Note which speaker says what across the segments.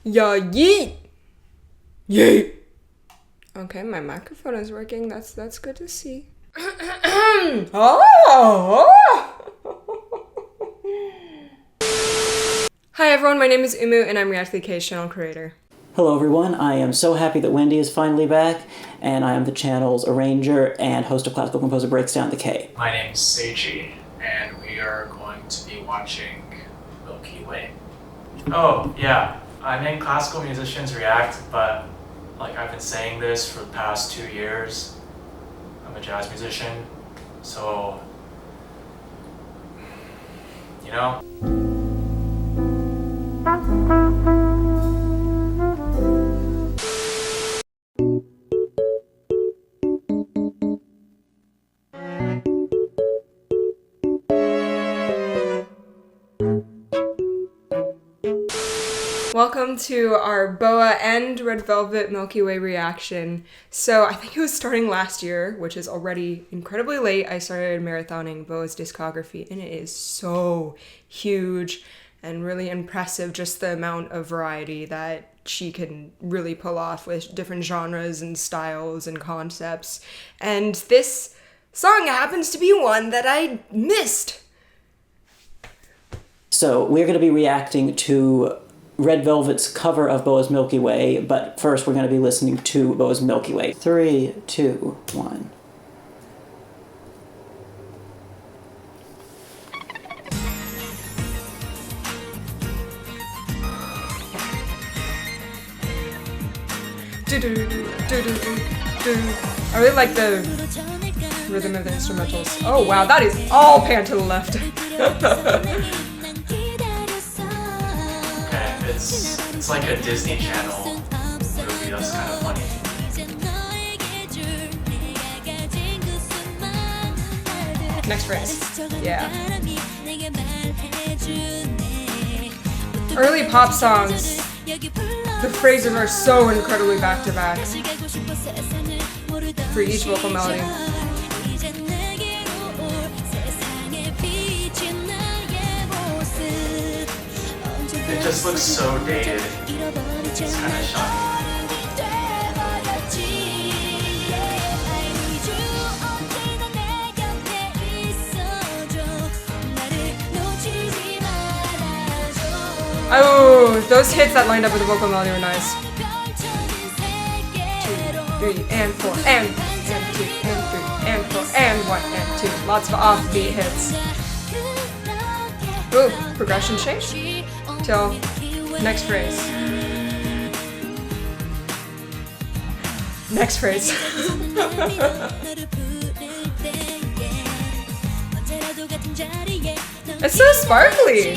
Speaker 1: Yeah, yeet! Yeet! Okay, my microphone is working. That's good to see. Oh! Hi everyone, my name is Umu and I'm React to the Case channel creator.
Speaker 2: Hello everyone, I am so happy that Wendy is finally back, and I am the channel's arranger and host of Classical Composer Breaks Down the K.
Speaker 3: My name's Seiji, and we are going to be watching Milky Way. Oh, yeah, I make classical musicians react, but like I've been saying this for the past 2 years. I'm a jazz musician, so, you know.
Speaker 1: Welcome to our BoA and Red Velvet Milky Way reaction. So I think it was starting last year, which is already incredibly late. I started marathoning BoA's discography and it is so huge and really impressive, just the amount of variety that she can really pull off with different genres and styles and concepts. And this song happens to be one that I missed.
Speaker 2: So we're going to be reacting to Red Velvet's cover of BoA's Milky Way, but first we're going to be listening to BoA's Milky Way. 3, 2, 1.
Speaker 1: I really like the rhythm of the instrumentals. Oh wow, that is all pan to the left.
Speaker 3: Okay, it's like a Disney Channel movie that's kind of funny.
Speaker 1: Next phrase. Yeah. Early pop songs, the phrases are so incredibly back to back for each vocal melody.
Speaker 3: It just looks so dated. It's kind of shocking.
Speaker 1: Oh, those hits that lined up with the vocal melody were nice. 2, 3, and 4, and 2, and 3, and 4, and 1, and 2. Lots of offbeat hits. Ooh, progression change. Till next phrase. Next phrase. It's so sparkly.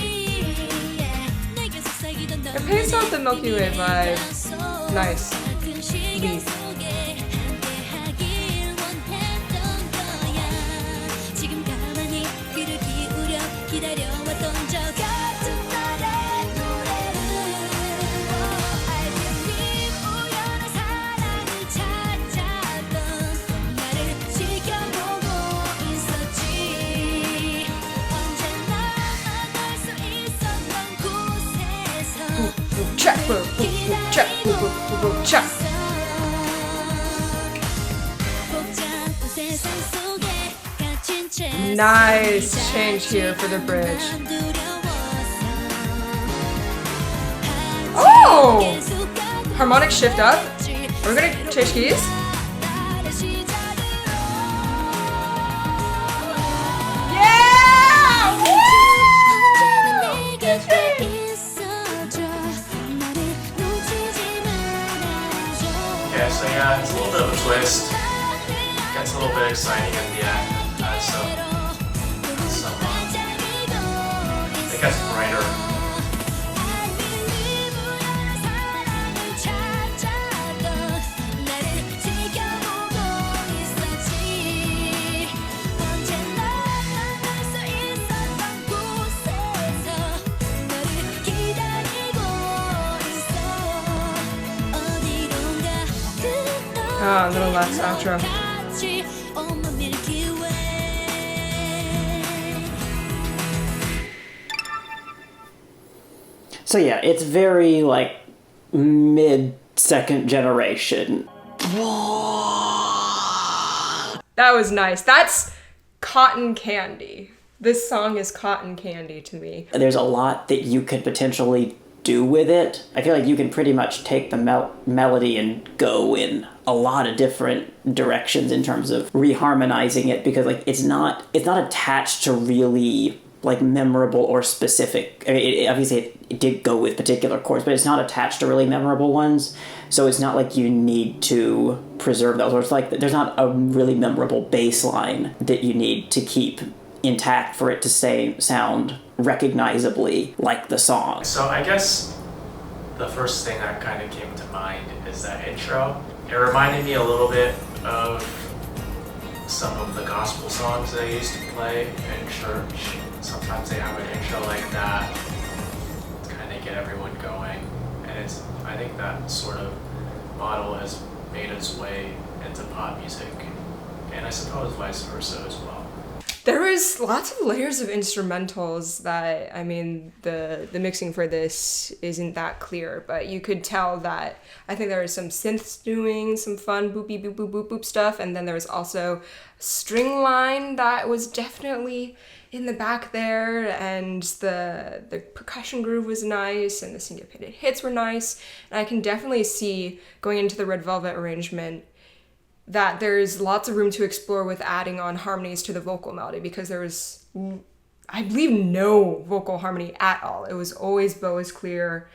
Speaker 1: It paints off the Milky Way vibe. Nice. Lead. Check, check, check. Nice change here for the bridge. Oh! Harmonic shift up. We're gonna change keys.
Speaker 3: Okay, so yeah, it's a little bit of a twist. Gets a little bit exciting at the end. It gets brighter.
Speaker 1: Ah, little last outro.
Speaker 2: So yeah, it's very, like, mid-second generation.
Speaker 1: That was nice. That's cotton candy. This song is cotton candy to me.
Speaker 2: There's a lot that you could potentially do with it. I feel like you can pretty much take the melody and go in a lot of different directions in terms of reharmonizing it, because like it's not attached to really like memorable or specific. I mean, obviously it did go with particular chords, but it's not attached to really memorable ones. So it's not like you need to preserve those, or it's like there's not a really memorable bass line that you need to keep intact for it to sound recognizably like the song.
Speaker 3: So I guess the first thing that kind of came to mind is that intro. It reminded me a little bit of some of the gospel songs that I used to play in church. Sometimes they have an intro like that to kind of get everyone going. And I think that sort of model has made its way into pop music, and I suppose vice versa as well.
Speaker 1: There was lots of layers of instrumentals that, I mean, the mixing for this isn't that clear, but you could tell that I think there was some synths doing some fun boopy boop boop boop boop stuff, and then there was also string line that was definitely in the back there, and the percussion groove was nice, and the syncopated hits were nice, and I can definitely see going into the Red Velvet arrangement that there's lots of room to explore with adding on harmonies to the vocal melody, because there was, I believe, no vocal harmony at all. It was always BoA'S clear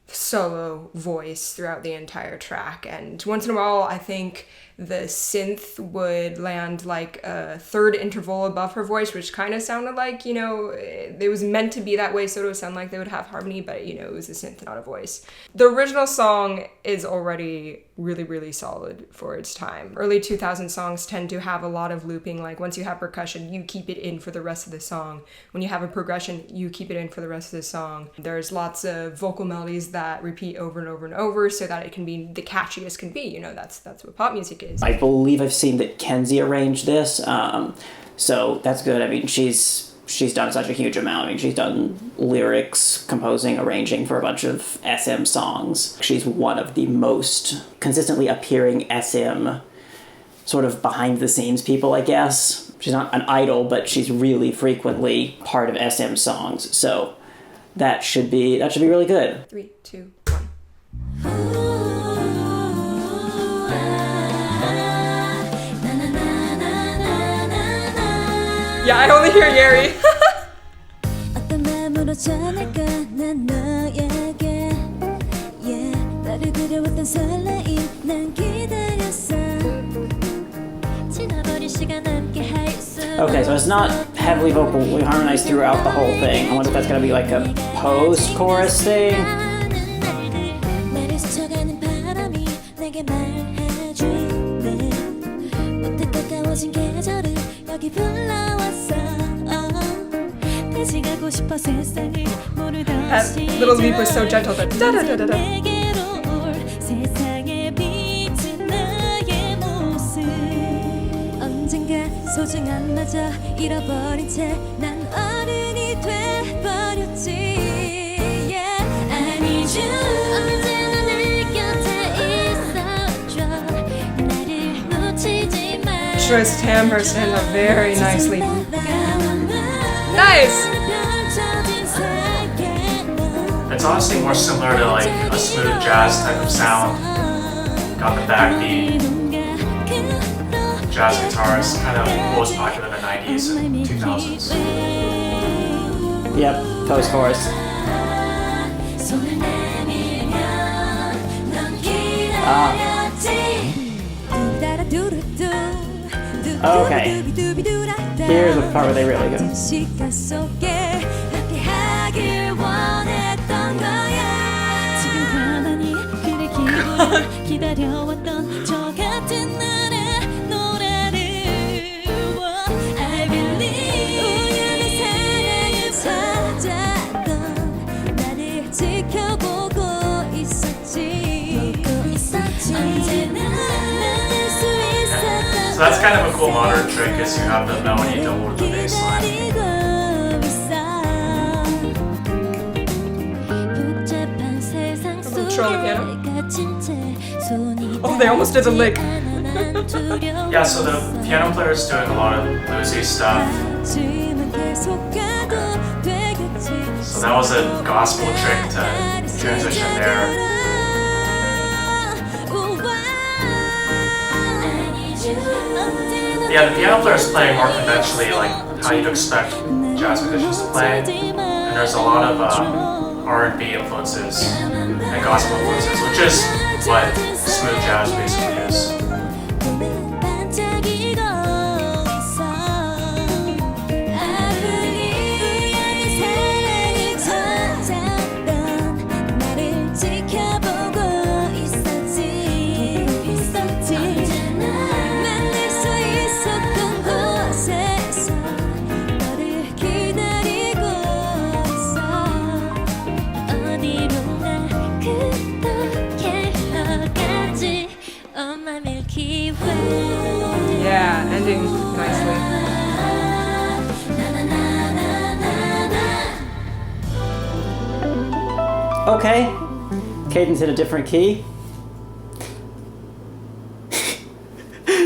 Speaker 1: solo voice throughout the entire track, and once in a while I think the synth would land like a third interval above her voice, which kind of sounded like, you know, it was meant to be that way, so it would sound like they would have harmony, but you know, it was a synth, not a voice. The original song is already really, really solid for its time. Early 2000 songs tend to have a lot of looping, like once you have percussion, you keep it in for the rest of the song. When you have a progression, you keep it in for the rest of the song. There's lots of vocal melodies that repeat over and over and over so that it can be the catchiest can be. You know, that's what pop music is.
Speaker 2: I believe I've seen that Kenzie arranged this, so that's good. I mean, she's done such a huge amount. I mean, she's done lyrics, composing, arranging for a bunch of SM songs. She's one of the most consistently appearing SM sort of behind-the-scenes people, I guess. She's not an idol, but she's really frequently part of SM songs, so that should be really good.
Speaker 1: 3, 2, 1. Yeah, I only hear Yeri.
Speaker 2: Okay, so it's not heavily vocally harmonized throughout the whole thing. I wonder if that's gonna be like a post-chorus thing.
Speaker 1: That little leap was so gentle. That da da da da da. Joyce Tammer stand up very nicely. Nice!
Speaker 3: It's honestly more similar to like a smooth jazz type of sound. Got the backbeat. Jazz guitarist, kind of what was popular in the 90s and 2000s.
Speaker 2: Yep, post-chorus. Okay. Here's the part where they really go.
Speaker 3: So that's kind of a cool modern trick, is you have the melody double with the bass line.
Speaker 1: orchestra on the piano. Oh, they almost did the lick.
Speaker 3: Yeah, so the piano player is doing a lot of bluesy stuff. So that was a gospel trick to transition there. Yeah, the piano player is playing more conventionally, like how you'd expect jazz musicians to play. And there's a lot of R&B influences and gospel influences, which is what smooth jazz basically is.
Speaker 1: Yeah, ending nicely.
Speaker 2: Okay. Cadence in a different key.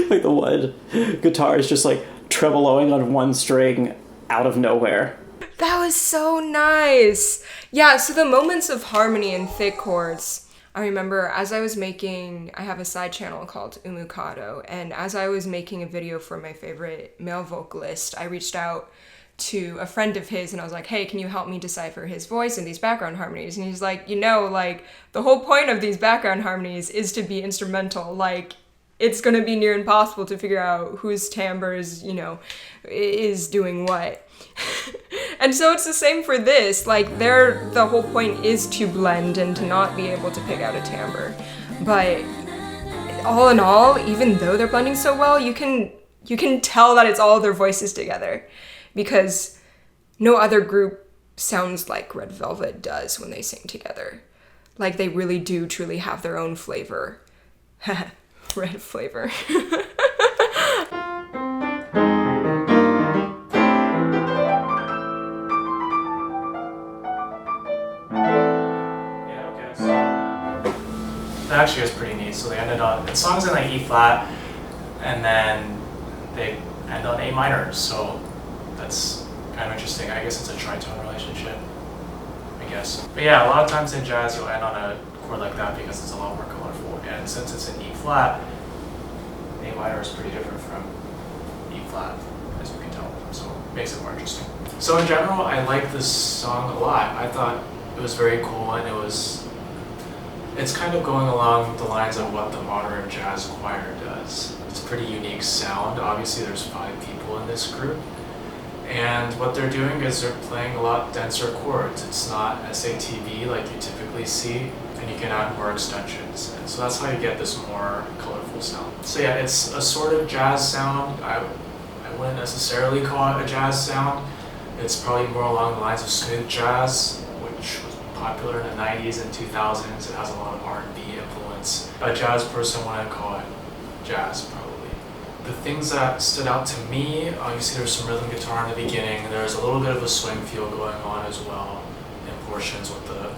Speaker 2: Like the one guitar is just like tremoloing on one string out of nowhere.
Speaker 1: That was so nice. Yeah, so the moments of harmony and thick chords. I remember as I was making, I have a side channel called Umukado, and as I was making a video for my favorite male vocalist, I reached out to a friend of his and I was like, hey, can you help me decipher his voice and these background harmonies? And he's like, like the whole point of these background harmonies is to be instrumental. Like, it's going to be near impossible to figure out whose timbre is, is doing what. And so it's the same for this. Like, the whole point is to blend and to not be able to pick out a timbre. But all in all, even though they're blending so well, you can tell that it's all their voices together, because no other group sounds like Red Velvet does when they sing together. Like, they really do truly have their own flavor. Red flavor.
Speaker 3: That actually was pretty neat. So they ended on, the song's in like E flat, and then they end on A minor. So that's kind of interesting. I guess it's a tritone relationship, I guess. But yeah, a lot of times in jazz you'll end on a chord like that because it's a lot more colorful. And since it's in E flat, A minor is pretty different from E flat, as you can tell. So it makes it more interesting. So in general, I like this song a lot. I thought it was very cool, and it's kind of going along the lines of what the modern jazz choir does. It's a pretty unique sound. Obviously there's 5 people in this group, and what they're doing is they're playing a lot denser chords. It's not SATB like you typically see, and you can add more extensions. And so that's how you get this more colorful sound. So yeah, it's a sort of jazz sound. I wouldn't necessarily call it a jazz sound. It's probably more along the lines of smooth jazz, which was popular in the 90s and 2000s. It has a lot of R&B influence. A jazz person wouldn't call it jazz, probably. The things that stood out to me, obviously there's some rhythm guitar in the beginning. There's a little bit of a swing feel going on as well in portions with the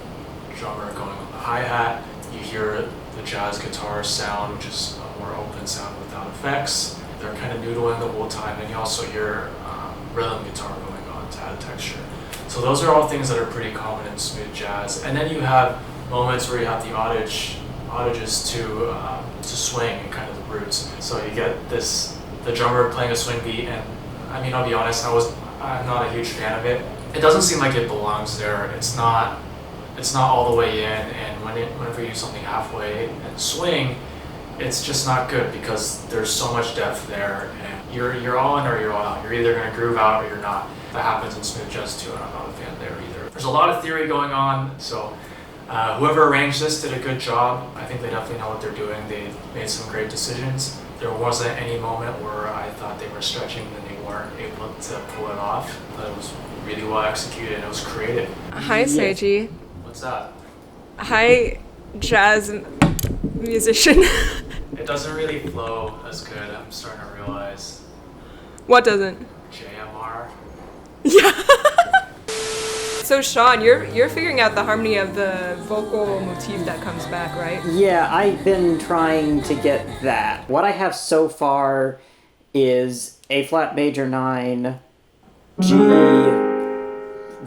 Speaker 3: drummer going on the hi-hat. You hear the jazz guitar sound, which is a more open sound without effects. They're kind of noodling the whole time, and you also hear rhythm guitar going on to add texture. So those are all things that are pretty common in smooth jazz. And then you have moments where you have the outages to swing and kind of the roots. So you get the drummer playing a swing beat, and I mean, I'll be honest, I'm not a huge fan of it. It doesn't seem like it belongs there. It's not all the way in, and whenever you do something halfway and swing, it's just not good because there's so much depth there, and you're all in or you're all out. You're either going to groove out or you're not. That happens in smooth jazz too, and I'm not a fan there either. There's a lot of theory going on, so whoever arranged this did a good job. I think they definitely know what they're doing. They made some great decisions. There wasn't any moment where I thought they were stretching and they weren't able to pull it off. But it was really well executed and it was creative.
Speaker 1: Hi, Seiji.
Speaker 3: What's that?
Speaker 1: Hi, jazz musician.
Speaker 3: It doesn't really flow as good, I'm starting to realize.
Speaker 1: What doesn't?
Speaker 3: JMR.
Speaker 1: Yeah. So Sean, you're figuring out the harmony of the vocal motif that comes back, right?
Speaker 2: Yeah, I've been trying to get that. What I have so far is A flat major 9, G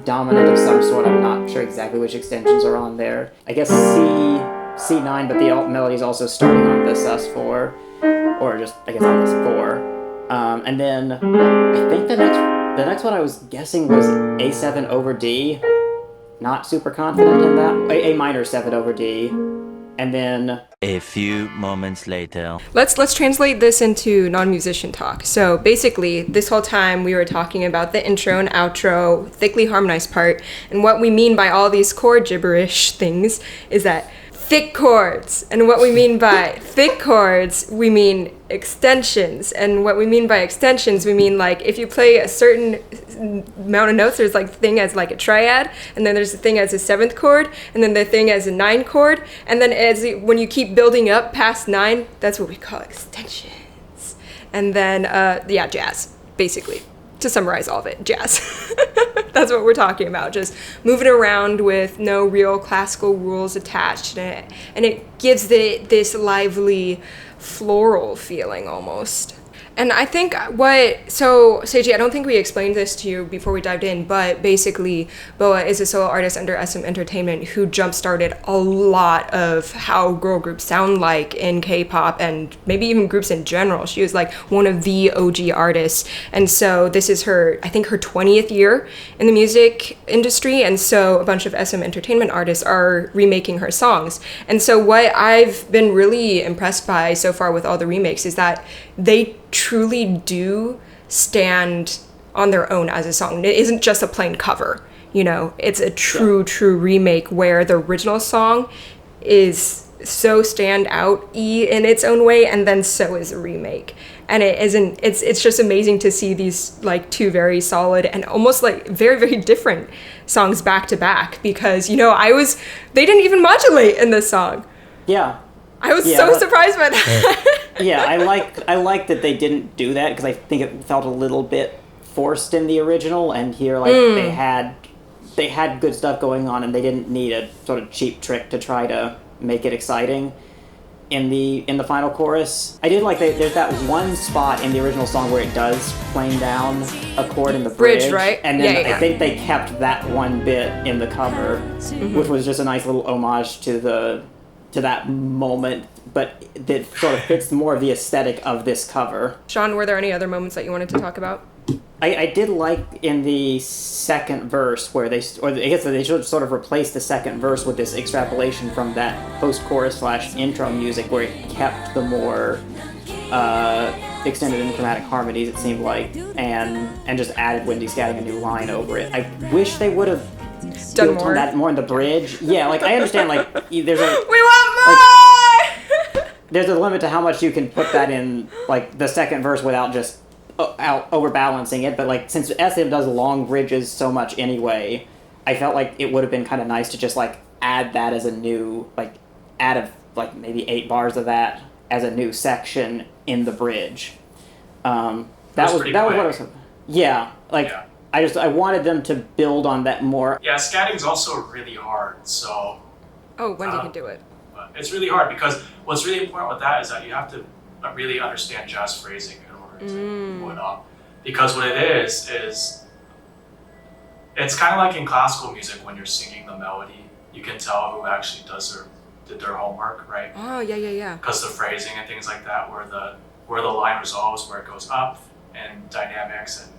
Speaker 2: dominant of some sort. I'm not sure exactly which extensions are on there. I guess C9, but the melody is also starting on this sus4, or just I guess on this 4. And then I think the next one I was guessing was A7 over D. Not super confident in that. A minor 7 over D. And then
Speaker 4: a few moments later.
Speaker 1: Let's translate this into non-musician talk. So basically, this whole time we were talking about the intro and outro, thickly harmonized part, and what we mean by all these chord gibberish things is that thick chords. And what we mean by thick chords, we mean extensions. And what we mean by extensions, we mean like if you play a certain amount of notes, there's like the thing as like a triad, and then there's the thing as a 7th chord, and then the thing as a 9 chord, and then when you keep building up past 9, that's what we call extensions. And then jazz, basically. To summarize all of it, jazz. That's what we're talking about. Just moving around with no real classical rules attached, and it gives this lively floral feeling almost. And I think Seiji, I don't think we explained this to you before we dived in, but basically BoA is a solo artist under SM Entertainment who jump-started a lot of how girl groups sound like in K-pop and maybe even groups in general. She was like one of the OG artists. And so this is her 20th year in the music industry. And so a bunch of SM Entertainment artists are remaking her songs. And so what I've been really impressed by so far with all the remakes is that they truly do stand on their own as a song. It isn't just a plain cover, it's a true remake where the original song is so stand out in its own way, and then so is a remake. And it's just amazing to see these like two very solid and almost like very, very different songs back to back, because they didn't even modulate in this song.
Speaker 2: Yeah.
Speaker 1: I was so surprised by that.
Speaker 2: Yeah, I like that they didn't do that, because I think it felt a little bit forced in the original, and here they had good stuff going on, and they didn't need a sort of cheap trick to try to make it exciting in the final chorus. I did like there's that one spot in the original song where it does plane down a chord in the bridge,
Speaker 1: right?
Speaker 2: And then I think they kept that one bit in the cover, which was just a nice little homage to that moment, but that sort of fits more of the aesthetic of this cover.
Speaker 1: Sean, were there any other moments that you wanted to talk about?
Speaker 2: I did like in the second verse where they should sort of replace the second verse with this extrapolation from that post-chorus / intro music, where it kept the more extended and chromatic harmonies, it seemed like, and just added Wendy scatting a new line over it. I wish they would have
Speaker 1: done
Speaker 2: built on that more in the bridge. Yeah, like I understand, like there's a
Speaker 1: we want more.
Speaker 2: There's a limit to how much you can put that in, like the second verse, without just overbalancing it. But like since SM does long bridges so much anyway, I felt like it would have been kind of nice to just like add that as a new maybe 8 bars of that as a new section in the bridge. That was what I was. Yeah, like. Yeah. I wanted them to build on that more.
Speaker 3: Yeah, scatting's also really hard, so...
Speaker 1: Oh, Wendy can do it.
Speaker 3: It's really hard, because what's really important with that is that you have to really understand jazz phrasing in order to pull it off. Because what it is it's kind of like in classical music when you're singing the melody, you can tell who actually did their homework, right?
Speaker 1: Oh, yeah.
Speaker 3: Because the phrasing and things like that, where the line resolves, where it goes up, and dynamics and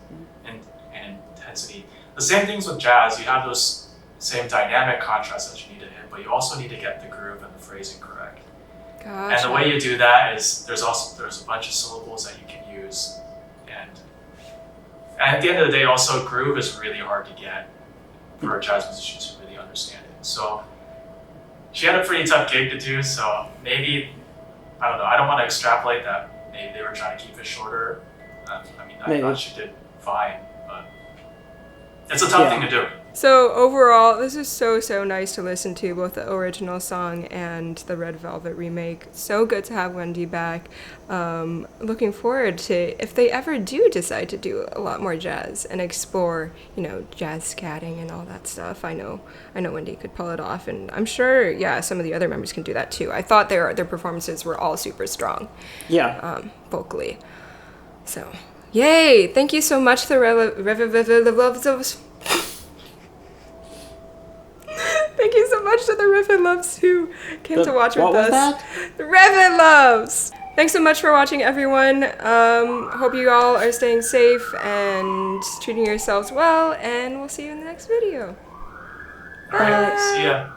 Speaker 3: intensity. The same things with jazz. You have those same dynamic contrasts that you need to hit, but you also need to get the groove and the phrasing correct.
Speaker 1: Gotcha.
Speaker 3: And the way you do that is there's a bunch of syllables that you can use, and at the end of the day, also groove is really hard to get for jazz musicians to really understand it. So she had a pretty tough gig to do. So maybe I don't know. I don't want to extrapolate that. Maybe they were trying to keep it shorter. I thought she did fine. It's a tough thing to do.
Speaker 1: So overall, this is so nice to listen to, both the original song and the Red Velvet remake. So good to have Wendy back. Looking forward to if they ever do decide to do a lot more jazz and explore, jazz scatting and all that stuff. I know Wendy could pull it off, and I'm sure, some of the other members can do that too. I thought their performances were all super strong.
Speaker 2: Yeah.
Speaker 1: Vocally. So, yay! Thank you so much to the Thank you so much to the Riffin Loves who came to watch with us.
Speaker 2: What was that?
Speaker 1: The Riffin Loves! Thanks so much for watching, everyone. Hope you all are staying safe and treating yourselves well, and we'll see you in the next video.
Speaker 3: Alright, see ya.